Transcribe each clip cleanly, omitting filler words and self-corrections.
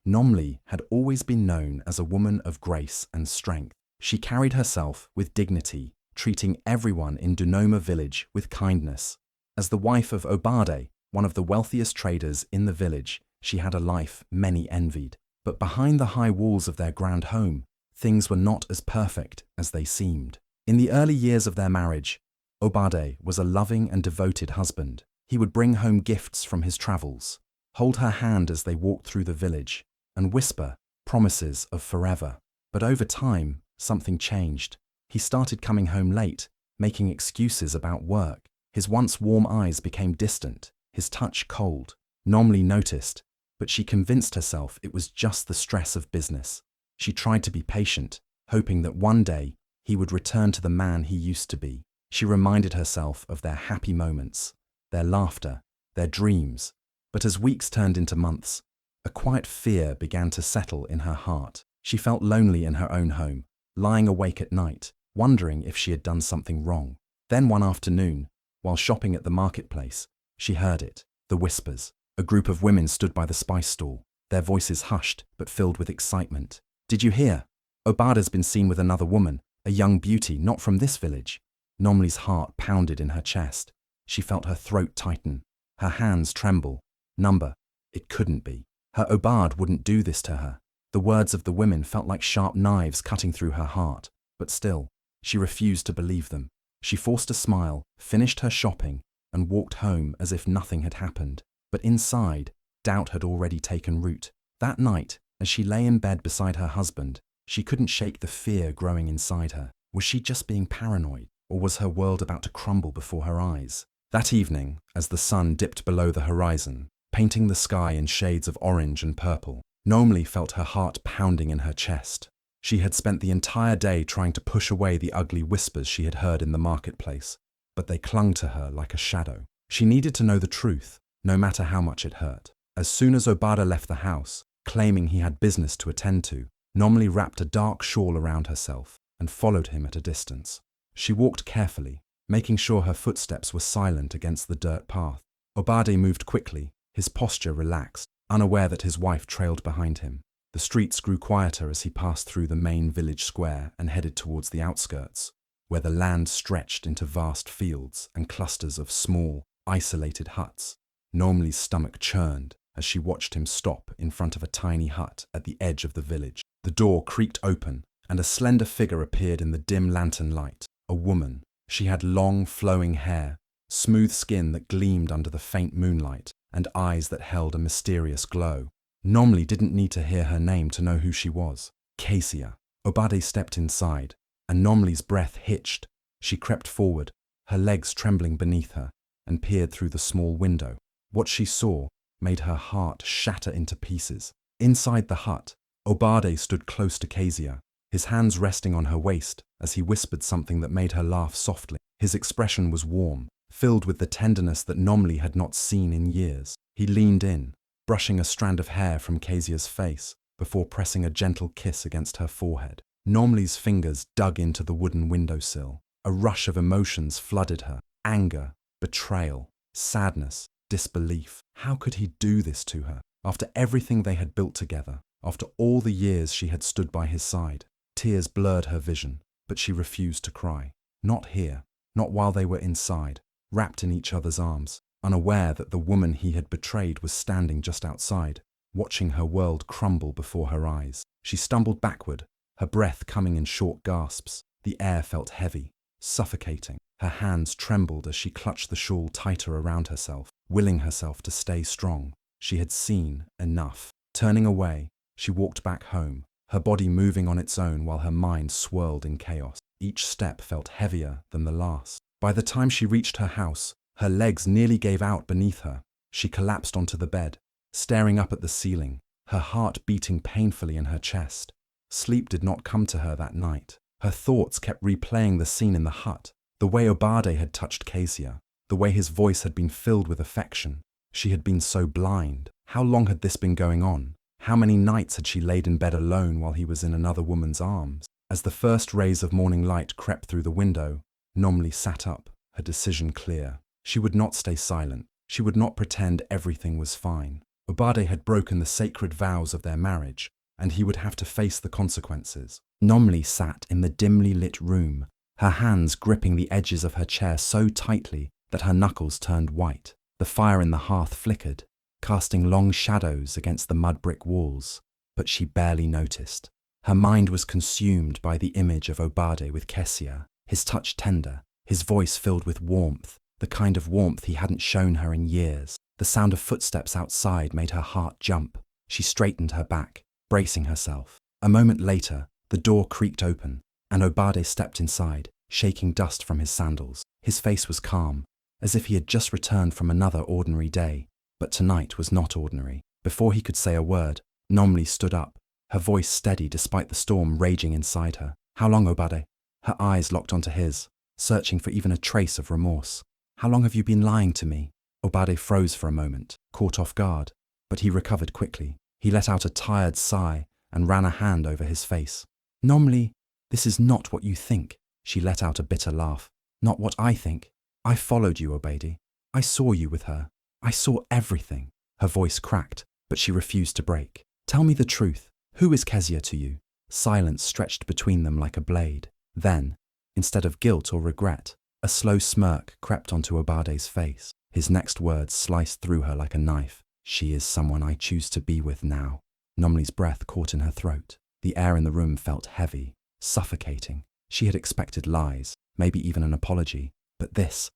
Nohmli had always been known as a woman of grace and strength. She carried herself with dignity, treating everyone in Nohmli village with kindness. As the wife of Obade, one of the wealthiest traders in the village, she had a life many envied. But behind the high walls of their grand home, things were not as perfect as they seemed. In the early years of their marriage, Obade was a loving and devoted husband. He would bring home gifts from his travels, hold her hand as they walked through the village, and whisper promises of forever. But over time, something changed. He started coming home late, making excuses about work. His once warm eyes became distant, his touch cold. Nohmli noticed, but she convinced herself it was just the stress of business. She tried to be patient, hoping that one day he would return to the man he used to be. She reminded herself of their happy moments, their laughter, their dreams. But as weeks turned into months, a quiet fear began to settle in her heart. She felt lonely in her own home, lying awake at night, wondering if she had done something wrong. Then one afternoon, while shopping at the marketplace, she heard it, the whispers. A group of women stood by the spice stall, their voices hushed but filled with excitement. "Did you hear? Obade's been seen with another woman, a young beauty not from this village." Nohmli's heart pounded in her chest. She felt her throat tighten, her hands tremble. Number, it couldn't be. Her Obade wouldn't do this to her. The words of the women felt like sharp knives cutting through her heart, but still, she refused to believe them. She forced a smile, finished her shopping, and walked home as if nothing had happened. But inside, doubt had already taken root. That night, as she lay in bed beside her husband, she couldn't shake the fear growing inside her. Was she just being paranoid, or was her world about to crumble before her eyes? That evening, as the sun dipped below the horizon, painting the sky in shades of orange and purple, Nohmli felt her heart pounding in her chest. She had spent the entire day trying to push away the ugly whispers she had heard in the marketplace, but they clung to her like a shadow. She needed to know the truth, no matter how much it hurt. As soon as Obade left the house, claiming he had business to attend to, Nohmli wrapped a dark shawl around herself and followed him at a distance. She walked carefully, making sure her footsteps were silent against the dirt path. Obade moved quickly, his posture relaxed, unaware that his wife trailed behind him. The streets grew quieter as he passed through the main village square and headed towards the outskirts, where the land stretched into vast fields and clusters of small, isolated huts. Nohmli's stomach churned as she watched him stop in front of a tiny hut at the edge of the village. The door creaked open, and a slender figure appeared in the dim lantern light. A woman. She had long, flowing hair, smooth skin that gleamed under the faint moonlight, and eyes that held a mysterious glow. Nohmli didn't need to hear her name to know who she was. Kezia. Obade stepped inside, and Nohmli's breath hitched. She crept forward, her legs trembling beneath her, and peered through the small window. What she saw made her heart shatter into pieces. Inside the hut, Obade stood close to Kezia, his hands resting on her waist as he whispered something that made her laugh softly. His expression was warm, filled with the tenderness that Nohmli had not seen in years. He leaned in, brushing a strand of hair from Kezia's face before pressing a gentle kiss against her forehead. Nohmli's fingers dug into the wooden windowsill. A rush of emotions flooded her. Anger, betrayal, sadness, disbelief. How could he do this to her? After everything they had built together, after all the years she had stood by his side. Tears blurred her vision, but she refused to cry. Not here, not while they were inside, wrapped in each other's arms, unaware that the woman he had betrayed was standing just outside, watching her world crumble before her eyes. She stumbled backward, her breath coming in short gasps. The air felt heavy, suffocating. Her hands trembled as she clutched the shawl tighter around herself, willing herself to stay strong. She had seen enough. Turning away, she walked back home, her body moving on its own while her mind swirled in chaos. Each step felt heavier than the last. By the time she reached her house, her legs nearly gave out beneath her. She collapsed onto the bed, staring up at the ceiling, her heart beating painfully in her chest. Sleep did not come to her that night. Her thoughts kept replaying the scene in the hut, the way Obade had touched Kezia, the way his voice had been filled with affection. She had been so blind. How long had this been going on? How many nights had she laid in bed alone while he was in another woman's arms? As the first rays of morning light crept through the window, Nohmli sat up, her decision clear. She would not stay silent. She would not pretend everything was fine. Obade had broken the sacred vows of their marriage, and he would have to face the consequences. Nohmli sat in the dimly lit room, her hands gripping the edges of her chair so tightly that her knuckles turned white. The fire in the hearth flickered, casting long shadows against the mud brick walls, but she barely noticed. Her mind was consumed by the image of Obade with Kessia, his touch tender, his voice filled with warmth, the kind of warmth he hadn't shown her in years. The sound of footsteps outside made her heart jump. She straightened her back, bracing herself. A moment later, the door creaked open, and Obade stepped inside, shaking dust from his sandals. His face was calm, as if he had just returned from another ordinary day. But tonight was not ordinary. Before he could say a word, Nohmli stood up, her voice steady despite the storm raging inside her. "How long, Obade?" Her eyes locked onto his, searching for even a trace of remorse. "How long have you been lying to me?" Obade froze for a moment, caught off guard, but he recovered quickly. He let out a tired sigh and ran a hand over his face. "Nohmli, this is not what you think." She let out a bitter laugh. "Not what I think. I followed you, Obade. I saw you with her. I saw everything." Her voice cracked, but she refused to break. "Tell me the truth. Who is Kessia to you?" Silence stretched between them like a blade. Then, instead of guilt or regret, a slow smirk crept onto Obade's face. His next words sliced through her like a knife. "She is someone I choose to be with now." Nohmli's breath caught in her throat. The air in the room felt heavy, suffocating. She had expected lies, maybe even an apology. But this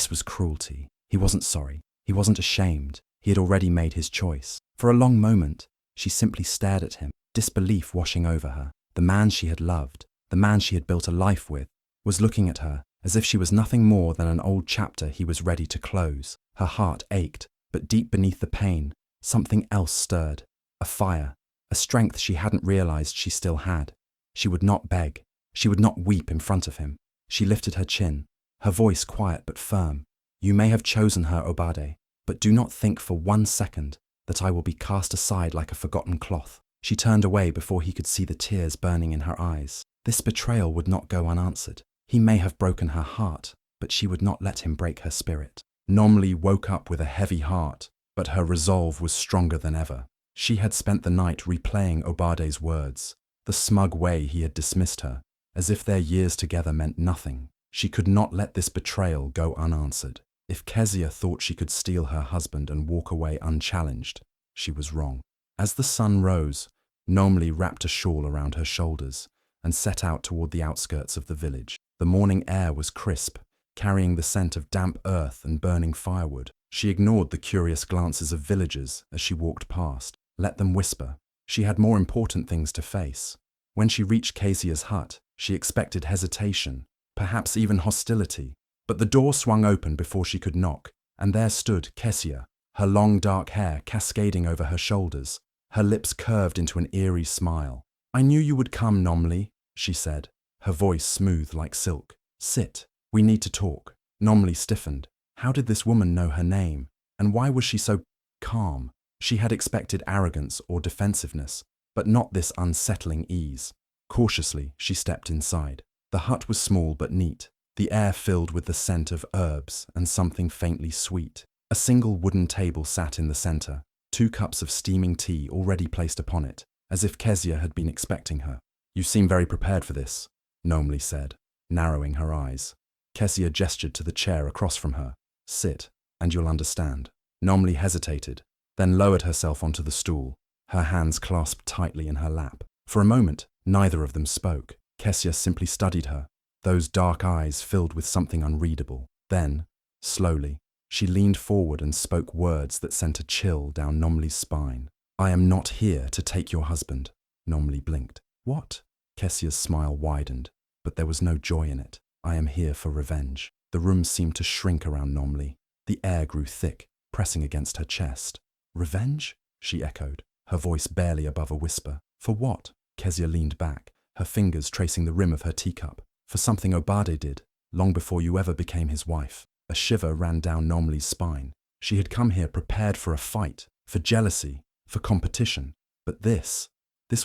was cruelty. He wasn't sorry. He wasn't ashamed. He had already made his choice. For a long moment, she simply stared at him, disbelief washing over her. The man she had loved, the man she had built a life with, was looking at her as if she was nothing more than an old chapter he was ready to close. Her heart ached, but deep beneath the pain, something else stirred. A fire, a strength she hadn't realized she still had. She would not beg. She would not weep in front of him. She lifted her chin, her voice quiet but firm. "You may have chosen her, Obade, but do not think for 1 second that I will be cast aside like a forgotten cloth." She turned away before he could see the tears burning in her eyes. This betrayal would not go unanswered. He may have broken her heart, but she would not let him break her spirit. Nohmli woke up with a heavy heart, but her resolve was stronger than ever. She had spent the night replaying Obade's words, the smug way he had dismissed her, as if their years together meant nothing. She could not let this betrayal go unanswered. If Kessia thought she could steal her husband and walk away unchallenged, she was wrong. As the sun rose, Nohmli wrapped a shawl around her shoulders and set out toward the outskirts of the village. The morning air was crisp, carrying the scent of damp earth and burning firewood. She ignored the curious glances of villagers as she walked past. Let them whisper. She had more important things to face. When she reached Kesia's hut, she expected hesitation, perhaps even hostility. But the door swung open before she could knock, and there stood Kessia, her long dark hair cascading over her shoulders, her lips curved into an eerie smile. "I knew you would come, Nohmli," she said, her voice smooth like silk. "Sit. We need to talk." Nohmli stiffened. How did this woman know her name? And why was she so calm? She had expected arrogance or defensiveness, but not this unsettling ease. Cautiously, she stepped inside. The hut was small but neat, the air filled with the scent of herbs and something faintly sweet. A single wooden table sat in the center, 2 cups of steaming tea already placed upon it, as if Kessia had been expecting her. "You seem very prepared for this," Nohmli said, narrowing her eyes. Kessia gestured to the chair across from her. "Sit, and you'll understand." Nohmli hesitated, then lowered herself onto the stool, her hands clasped tightly in her lap. For a moment, neither of them spoke. Kessia simply studied her, those dark eyes filled with something unreadable. Then, slowly, she leaned forward and spoke words that sent a chill down Nohmli's spine. "I am not here to take your husband." Nohmli blinked. "What?" Kessia's smile widened, but there was no joy in it. "I am here for revenge." The room seemed to shrink around Nohmli. The air grew thick, pressing against her chest. "Revenge?" she echoed, her voice barely above a whisper. "For what?" Kessia leaned back, her fingers tracing the rim of her teacup. "For something Obade did, long before you ever became his wife." A shiver ran down Nohmli's spine. She had come here prepared for a fight, for jealousy, for competition. But this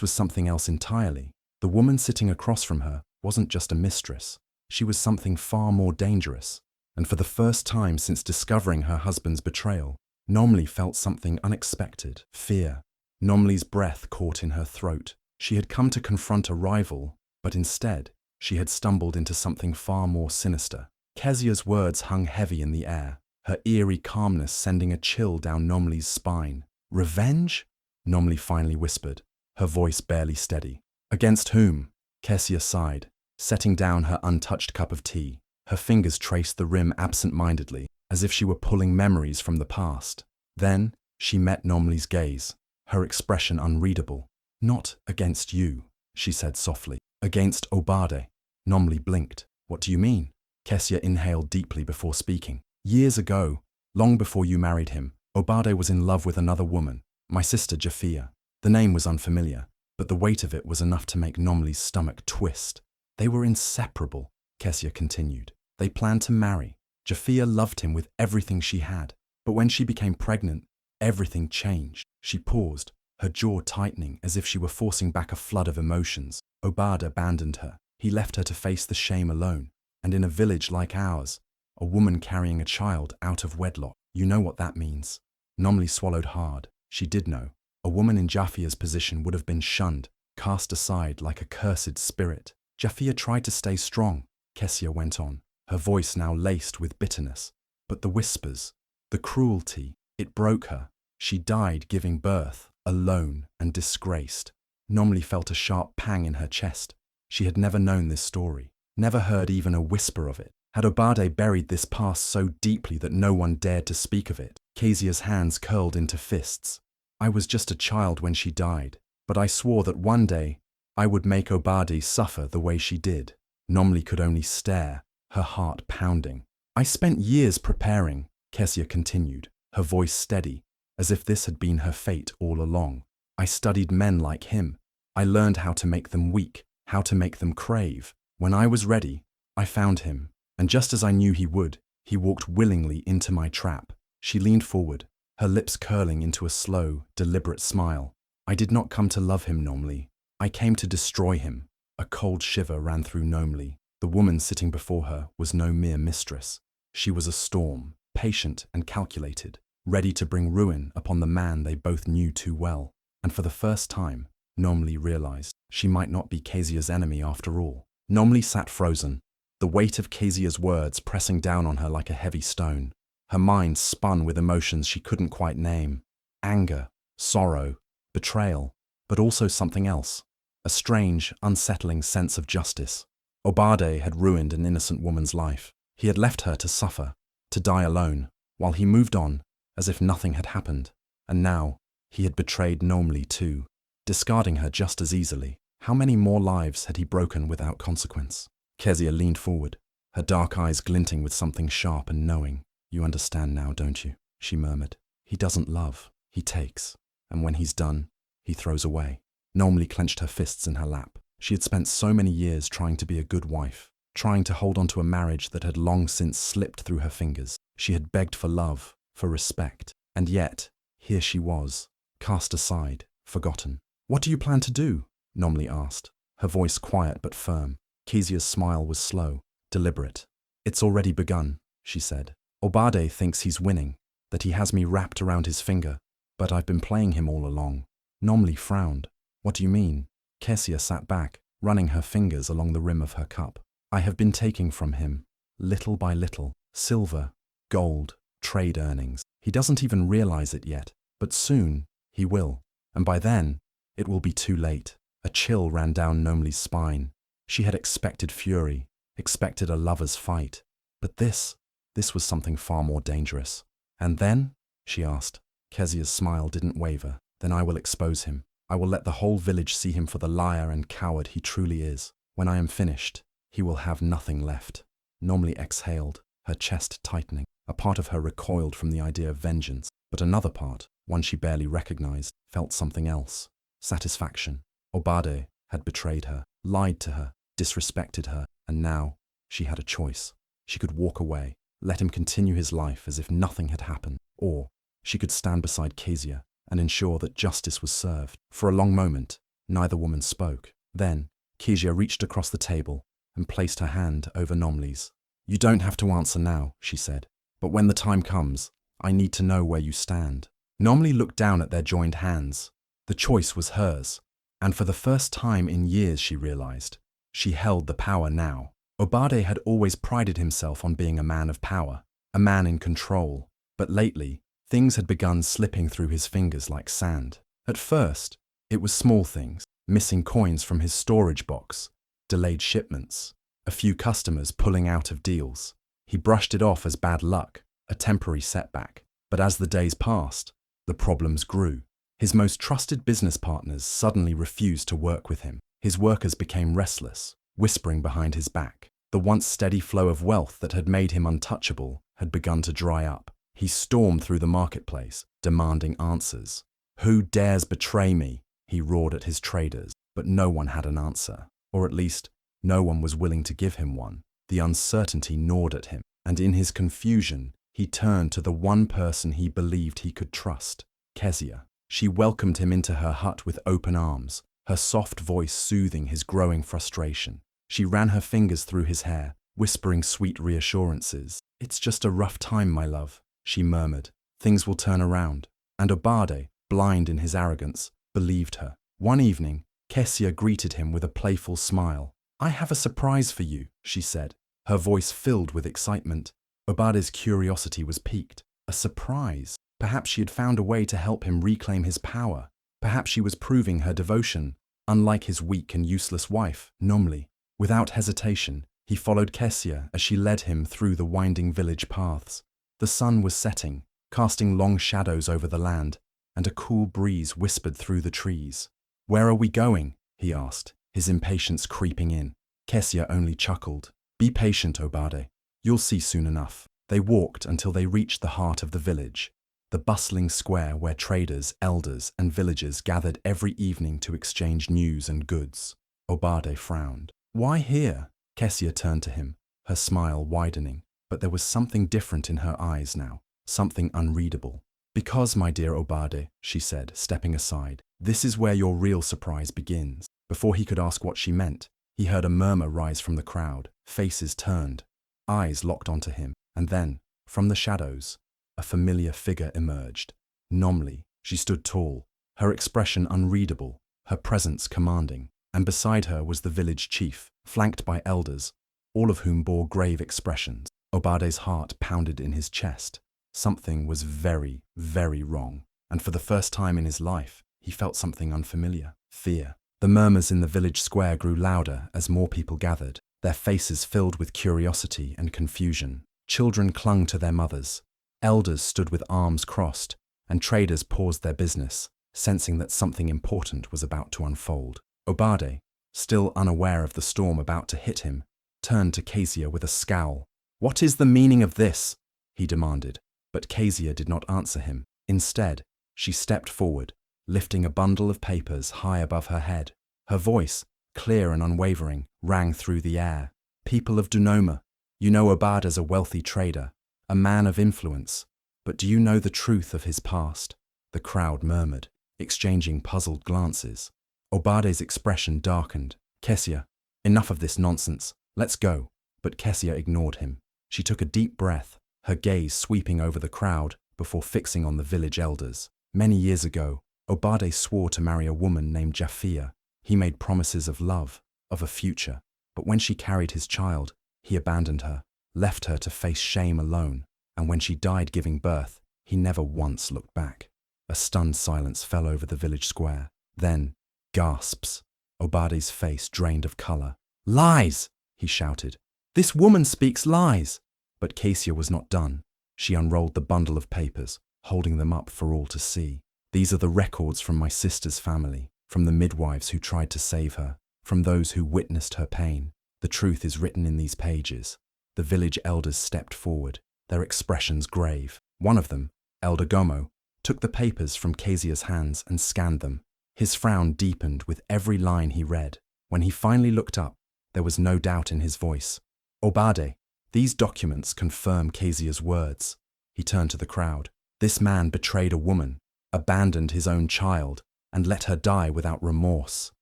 was something else entirely. The woman sitting across from her wasn't just a mistress. She was something far more dangerous. And for the first time since discovering her husband's betrayal, Nohmli felt something unexpected, fear. Nohmli's breath caught in her throat. She had come to confront a rival, but instead, she had stumbled into something far more sinister. Kezia's words hung heavy in the air, her eerie calmness sending a chill down Nohmli's spine. Revenge? Nohmli finally whispered, her voice barely steady. Against whom? Kezia sighed, setting down her untouched cup of tea. Her fingers traced the rim absent-mindedly, as if she were pulling memories from the past. Then, she met Nohmli's gaze, her expression unreadable. Not against you, she said softly. Against Obade. Nohmli blinked. What do you mean? Kezia inhaled deeply before speaking. Years ago, long before you married him, Obade was in love with another woman, my sister Jafia. The name was unfamiliar, but the weight of it was enough to make Nohmli's stomach twist. They were inseparable, Kezia continued. They planned to marry. Jafia loved him with everything she had, but when she became pregnant, everything changed. She paused, her jaw tightening as if she were forcing back a flood of emotions. Obade abandoned her. He left her to face the shame alone. And in a village like ours, a woman carrying a child out of wedlock. You know what that means. Nohmli swallowed hard. She did know. A woman in Jafia's position would have been shunned, cast aside like a cursed spirit. Jafia tried to stay strong, Kezia went on, her voice now laced with bitterness. But the whispers, the cruelty, it broke her. She died giving birth, alone and disgraced. Nohmli felt a sharp pang in her chest. She had never known this story, never heard even a whisper of it. Had Obade buried this past so deeply that no one dared to speak of it? Kezia's hands curled into fists. I was just a child when she died, but I swore that one day I would make Obade suffer the way she did. Nohmli could only stare, her heart pounding. I spent years preparing, Kezia continued, her voice steady, as if this had been her fate all along. I studied men like him. I learned how to make them weak, how to make them crave. When I was ready, I found him, and just as I knew he would, he walked willingly into my trap. She leaned forward, her lips curling into a slow, deliberate smile. I did not come to love him, Nohmli. I came to destroy him. A cold shiver ran through Nohmli. The woman sitting before her was no mere mistress. She was a storm, patient and calculated, ready to bring ruin upon the man they both knew too well. And for the first time, Nohmli realized she might not be Kezia's enemy after all. Nohmli sat frozen, the weight of Kezia's words pressing down on her like a heavy stone. Her mind spun with emotions she couldn't quite name. Anger, sorrow, betrayal, but also something else. A strange, unsettling sense of justice. Obade had ruined an innocent woman's life. He had left her to suffer, to die alone, while he moved on, as if nothing had happened. And now, he had betrayed Nohmli too, discarding her just as easily. How many more lives had he broken without consequence? Kezia leaned forward, her dark eyes glinting with something sharp and knowing. You understand now, don't you? She murmured. He doesn't love, he takes. And when he's done, he throws away. Nohmli clenched her fists in her lap. She had spent so many years trying to be a good wife, trying to hold on to a marriage that had long since slipped through her fingers. She had begged for love, for respect, and yet, here she was, cast aside, forgotten. What do you plan to do? Nohmli asked, her voice quiet but firm. Kezia's smile was slow, deliberate. It's already begun, she said. Obade thinks he's winning, that he has me wrapped around his finger, but I've been playing him all along. Nohmli frowned. What do you mean? Kezia sat back, running her fingers along the rim of her cup. I have been taking from him, little by little, silver, gold, trade earnings. He doesn't even realize it yet, but soon he will. And by then, it will be too late. A chill ran down Nohmli's spine. She had expected fury, expected a lover's fight. But this was something far more dangerous. And then? She asked. Kezia's smile didn't waver. Then I will expose him. I will let the whole village see him for the liar and coward he truly is. When I am finished, he will have nothing left. Nohmli exhaled, her chest tightening. A part of her recoiled from the idea of vengeance, but another part, one she barely recognized, felt something else. Satisfaction. Obade had betrayed her, lied to her, disrespected her, and now she had a choice. She could walk away, let him continue his life as if nothing had happened, or she could stand beside Kezia and ensure that justice was served. For a long moment, neither woman spoke. Then, Kezia reached across the table and placed her hand over Nohmli's. You don't have to answer now, she said, but when the time comes, I need to know where you stand." Nohmli looked down at their joined hands. The choice was hers, and for the first time in years she realized, she held the power now. Obade had always prided himself on being a man of power, a man in control, but lately, things had begun slipping through his fingers like sand. At first, it was small things, missing coins from his storage box, delayed shipments, a few customers pulling out of deals. He brushed it off as bad luck, a temporary setback. But as the days passed, the problems grew. His most trusted business partners suddenly refused to work with him. His workers became restless, whispering behind his back. The once steady flow of wealth that had made him untouchable had begun to dry up. He stormed through the marketplace, demanding answers. "Who dares betray me?" he roared at his traders. But no one had an answer, or at least, no one was willing to give him one. The uncertainty gnawed at him, and in his confusion, he turned to the one person he believed he could trust, Kezia. She welcomed him into her hut with open arms, her soft voice soothing his growing frustration. She ran her fingers through his hair, whispering sweet reassurances. "It's just a rough time, my love," she murmured. "Things will turn around." And Obade, blind in his arrogance, believed her. One evening, Kezia greeted him with a playful smile. "I have a surprise for you," she said, her voice filled with excitement. Obade's curiosity was piqued. A surprise? Perhaps she had found a way to help him reclaim his power. Perhaps she was proving her devotion, unlike his weak and useless wife, Nohmli. Without hesitation, he followed Kezia as she led him through the winding village paths. The sun was setting, casting long shadows over the land, and a cool breeze whispered through the trees. "Where are we going?" he asked, his impatience creeping in. Kezia only chuckled. "Be patient, Obade. You'll see soon enough." They walked until they reached the heart of the village, the bustling square where traders, elders, and villagers gathered every evening to exchange news and goods. Obade frowned. "Why here?" Kezia turned to him, her smile widening, but there was something different in her eyes now, something unreadable. "Because, my dear Obade," she said, stepping aside, "this is where your real surprise begins." Before he could ask what she meant, he heard a murmur rise from the crowd. Faces turned, eyes locked onto him, and then, from the shadows, a familiar figure emerged. Nohmli. She stood tall, her expression unreadable, her presence commanding, and beside her was the village chief, flanked by elders, all of whom bore grave expressions. Obade's heart pounded in his chest. Something was very, very wrong, and for the first time in his life, he felt something unfamiliar. Fear. The murmurs in the village square grew louder as more people gathered, their faces filled with curiosity and confusion. Children clung to their mothers, elders stood with arms crossed, and traders paused their business, sensing that something important was about to unfold. Obade, still unaware of the storm about to hit him, turned to Kezia with a scowl. "What is the meaning of this?" he demanded, but Kezia did not answer him. Instead, she stepped forward, lifting a bundle of papers high above her head. Her voice, clear and unwavering, rang through the air. "People of Nohmli, you know Obade as a wealthy trader, a man of influence, but do you know the truth of his past?" The crowd murmured, exchanging puzzled glances. Obade's expression darkened. "Kezia, enough of this nonsense. Let's go." But Kezia ignored him. She took a deep breath, her gaze sweeping over the crowd before fixing on the village elders. Many years ago, Obade swore to marry a woman named Jafia. He made promises of love, of a future, but when she carried his child, he abandoned her, left her to face shame alone, and when she died giving birth, he never once looked back. A stunned silence fell over the village square. Then, gasps. Obade's face drained of color. "Lies!" he shouted. "This woman speaks lies!" But Kezia was not done. She unrolled the bundle of papers, holding them up for all to see. "These are the records from my sister's family, from the midwives who tried to save her, from those who witnessed her pain. The truth is written in these pages." The village elders stepped forward, their expressions grave. One of them, Elder Gomo, took the papers from Kezia's hands and scanned them. His frown deepened with every line he read. When he finally looked up, there was no doubt in his voice. "Obade, these documents confirm Kezia's words." He turned to the crowd. "This man betrayed a woman, abandoned his own child, and let her die without remorse."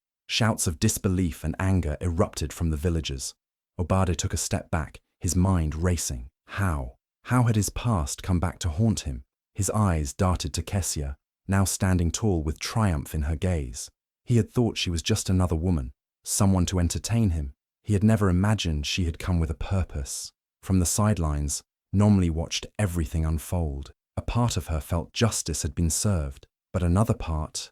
Shouts of disbelief and anger erupted from the villagers. Obade took a step back, his mind racing. How? How had his past come back to haunt him? His eyes darted to Kessia, now standing tall with triumph in her gaze. He had thought she was just another woman, someone to entertain him. He had never imagined she had come with a purpose. From the sidelines, Nohmli watched everything unfold. A part of her felt justice had been served, but another part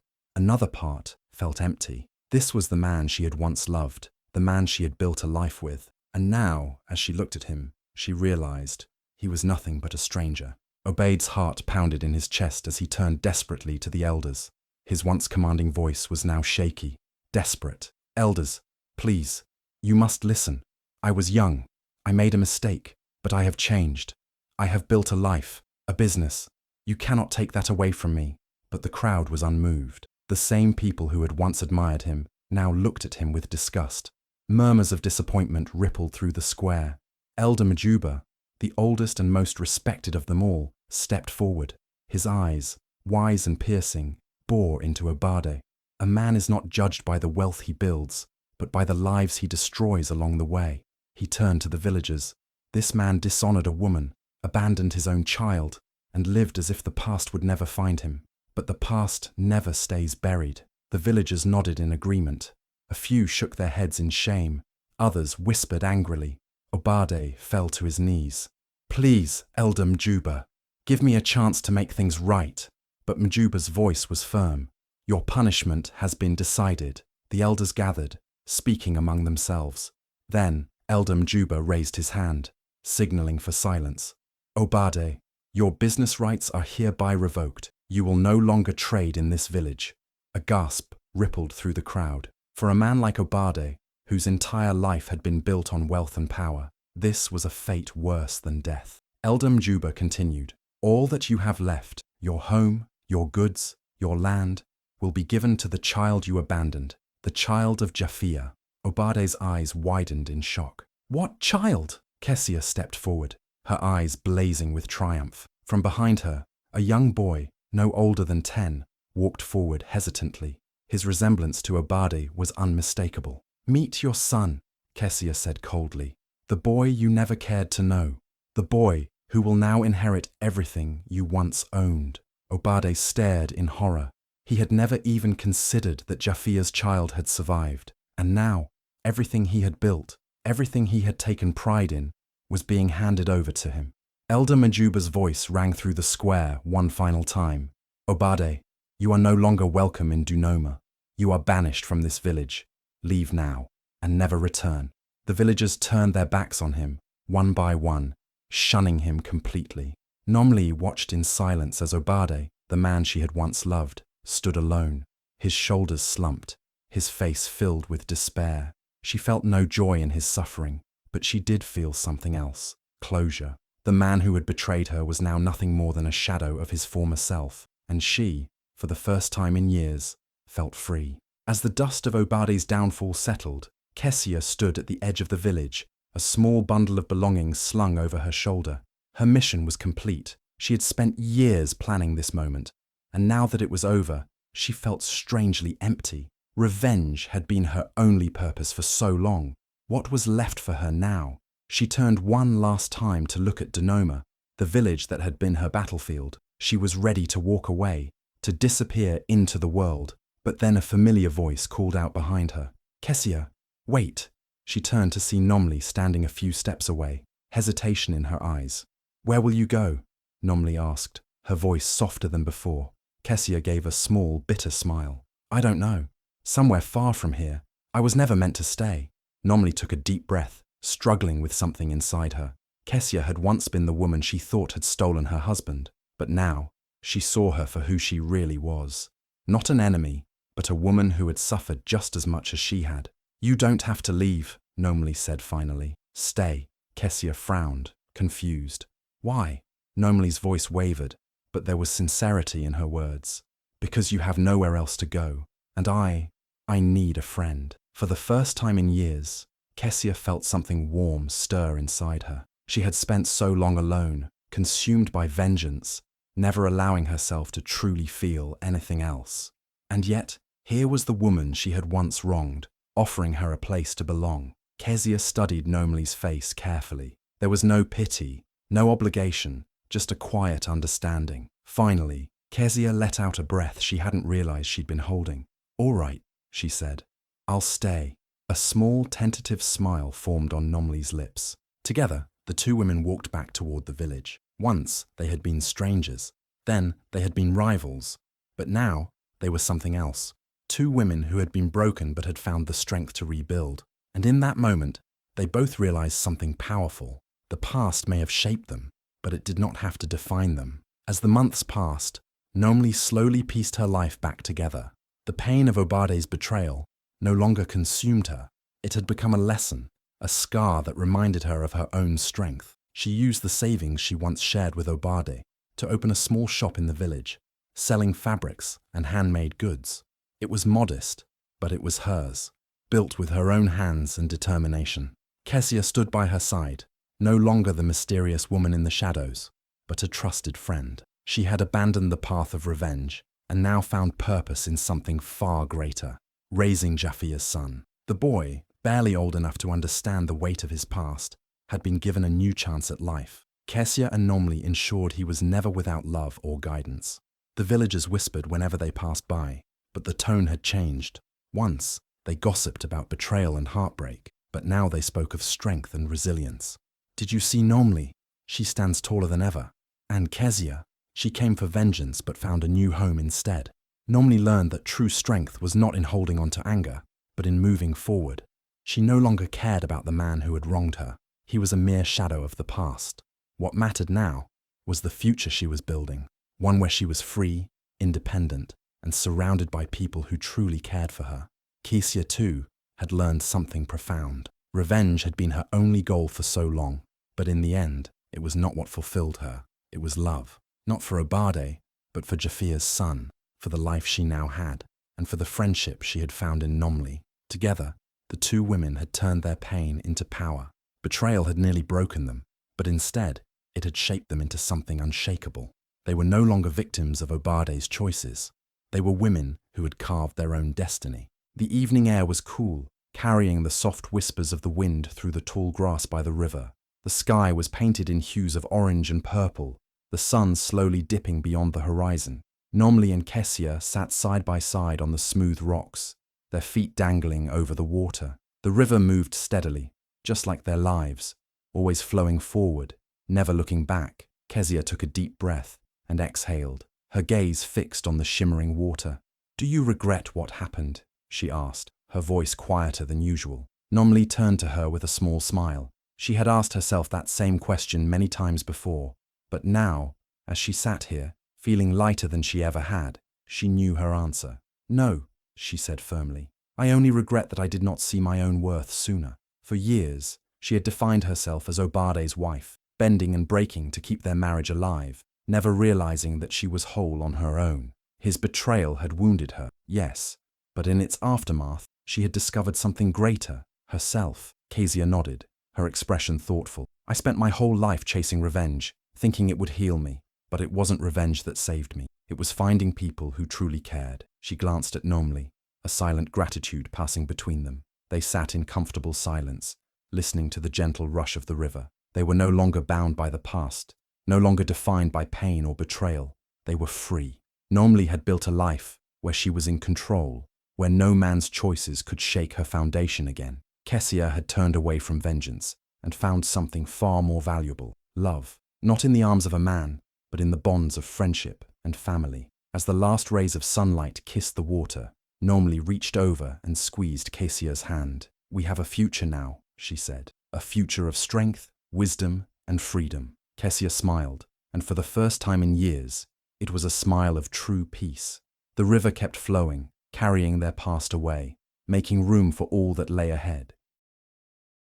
felt empty. This was the man she had once loved, the man she had built a life with, and now, as she looked at him, she realized he was nothing but a stranger. Obade's heart pounded in his chest as he turned desperately to the elders. His once commanding voice was now shaky, desperate. "Elders, please, you must listen. I was young. I made a mistake, but I have changed. I have built a life, a business. You cannot take that away from me." But the crowd was unmoved. The same people who had once admired him now looked at him with disgust. Murmurs of disappointment rippled through the square. Elder Majuba, the oldest and most respected of them all, stepped forward. His eyes, wise and piercing, bore into Obade. A man is not judged by the wealth he builds, but by the lives he destroys along the way. He turned to the villagers. This man dishonored a woman, abandoned his own child, and lived as if the past would never find him. But the past never stays buried. The villagers nodded in agreement. A few shook their heads in shame. Others whispered angrily. Obade fell to his knees. "Please, Elder Majuba, give me a chance to make things right." But Majuba's voice was firm. "Your punishment has been decided." The elders gathered, speaking among themselves. Then Elder Majuba raised his hand, signaling for silence. "Obade, your business rights are hereby revoked. You will no longer trade in this village." A gasp rippled through the crowd. For a man like Obade, whose entire life had been built on wealth and power, this was a fate worse than death. Elder Majuba continued, "All that you have left, your home, your goods, your land, will be given to the child you abandoned, the child of Jafia." Obade's eyes widened in shock. "What child?" Kessia stepped forward, her eyes blazing with triumph. From behind her, a young boy, no older than 10, walked forward hesitantly. His resemblance to Obade was unmistakable. "Meet your son," Kessia said coldly. "The boy you never cared to know. The boy who will now inherit everything you once owned." Obade stared in horror. He had never even considered that Jafia's child had survived. And now, everything he had built, everything he had taken pride in, was being handed over to him. Elder Majuba's voice rang through the square one final time. "Obade, you are no longer welcome in Dunoma. You are banished from this village. Leave now, and never return." The villagers turned their backs on him, one by one, shunning him completely. Nohmli watched in silence as Obade, the man she had once loved, stood alone. His shoulders slumped, his face filled with despair. She felt no joy in his suffering, but she did feel something else: closure. The man who had betrayed her was now nothing more than a shadow of his former self, and she, for the first time in years, felt free. As the dust of Obade's downfall settled, Kessia stood at the edge of the village, a small bundle of belongings slung over her shoulder. Her mission was complete. She had spent years planning this moment, and now that it was over, she felt strangely empty. Revenge had been her only purpose for so long. What was left for her now? She turned one last time to look at Dunoma, the village that had been her battlefield. She was ready to walk away, to disappear into the world. But then a familiar voice called out behind her. "Kessia, wait." She turned to see Nohmli standing a few steps away, hesitation in her eyes. "Where will you go?" Nohmli asked, her voice softer than before. Kessia gave a small, bitter smile. "I don't know. Somewhere far from here. I was never meant to stay." Nohmli took a deep breath, struggling with something inside her. Kessia had once been the woman she thought had stolen her husband, but now she saw her for who she really was. Not an enemy, but a woman who had suffered just as much as she had. "You don't have to leave," Nohmli said finally. "Stay." Kessia frowned, confused. "Why?" Nohmli's voice wavered, but there was sincerity in her words. "Because you have nowhere else to go, and I need a friend." For the first time in years, Kessia felt something warm stir inside her. She had spent so long alone, consumed by vengeance, never allowing herself to truly feel anything else. And yet, here was the woman she had once wronged, offering her a place to belong. Kessia studied Nohmli's face carefully. There was no pity, No obligation, just a quiet understanding. Finally, Kezia let out a breath she hadn't realized she'd been holding. "All right," she said. "I'll stay." A small, tentative smile formed on Nohmli's lips. Together, the two women walked back toward the village. Once, they had been strangers. Then, they had been rivals. But now, they were something else. Two women who had been broken but had found the strength to rebuild. And in that moment, they both realized something powerful. The past may have shaped them, but it did not have to define them. As the months passed, Nohmli slowly pieced her life back together. The pain of Obade's betrayal no longer consumed her. It had become a lesson, a scar that reminded her of her own strength. She used the savings she once shared with Obade to open a small shop in the village, selling fabrics and handmade goods. It was modest, but it was hers, built with her own hands and determination. Kezia stood by her side, no longer the mysterious woman in the shadows, but a trusted friend. She had abandoned the path of revenge and now found purpose in something far greater, raising Jafia's son. The boy, barely old enough to understand the weight of his past, had been given a new chance at life. Kezia and Nohmli ensured he was never without love or guidance. The villagers whispered whenever they passed by, but the tone had changed. Once, they gossiped about betrayal and heartbreak, but now they spoke of strength and resilience. "Did you see Nohmli? She stands taller than ever." And Kezia? She came for vengeance but found a new home instead. Nohmli learned that true strength was not in holding on to anger, but in moving forward. She no longer cared about the man who had wronged her. He was a mere shadow of the past. What mattered now was the future she was building, one where she was free, independent, and surrounded by people who truly cared for her. Kezia, too, had learned something profound. Revenge had been her only goal for so long, but in the end, it was not what fulfilled her. It was love, not for Obade, but for Jafia's son, for the life she now had, and for the friendship she had found in Nohmli. Together, the two women had turned their pain into power. Betrayal had nearly broken them, but instead, it had shaped them into something unshakable. They were no longer victims of Obade's choices. They were women who had carved their own destiny. The evening air was cool, carrying the soft whispers of the wind through the tall grass by the river. The sky was painted in hues of orange and purple, the sun slowly dipping beyond the horizon. Nohmli and Kezia sat side by side on the smooth rocks, their feet dangling over the water. The river moved steadily, just like their lives, always flowing forward, never looking back. Kezia took a deep breath and exhaled, her gaze fixed on the shimmering water. "Do you regret what happened?" she asked, her voice quieter than usual. Nohmli turned to her with a small smile. She had asked herself that same question many times before, but now, as she sat here, feeling lighter than she ever had, she knew her answer. "No," she said firmly. "I only regret that I did not see my own worth sooner." For years, she had defined herself as Obade's wife, bending and breaking to keep their marriage alive, never realizing that she was whole on her own. His betrayal had wounded her, yes, but in its aftermath, she had discovered something greater, herself. Kezia nodded, her expression thoughtful. "I spent my whole life chasing revenge, thinking it would heal me, but it wasn't revenge that saved me. It was finding people who truly cared." She glanced at Nohmli, a silent gratitude passing between them. They sat in comfortable silence, listening to the gentle rush of the river. They were no longer bound by the past, no longer defined by pain or betrayal. They were free. Nohmli had built a life where she was in control, where no man's choices could shake her foundation again. Kezia had turned away from vengeance and found something far more valuable: love, not in the arms of a man, but in the bonds of friendship and family. As the last rays of sunlight kissed the water, Nohmli reached over and squeezed Kezia's hand. "We have a future now," she said. "A future of strength, wisdom, and freedom." Kezia smiled, and for the first time in years, it was a smile of true peace. The river kept flowing, carrying their past away, making room for all that lay ahead.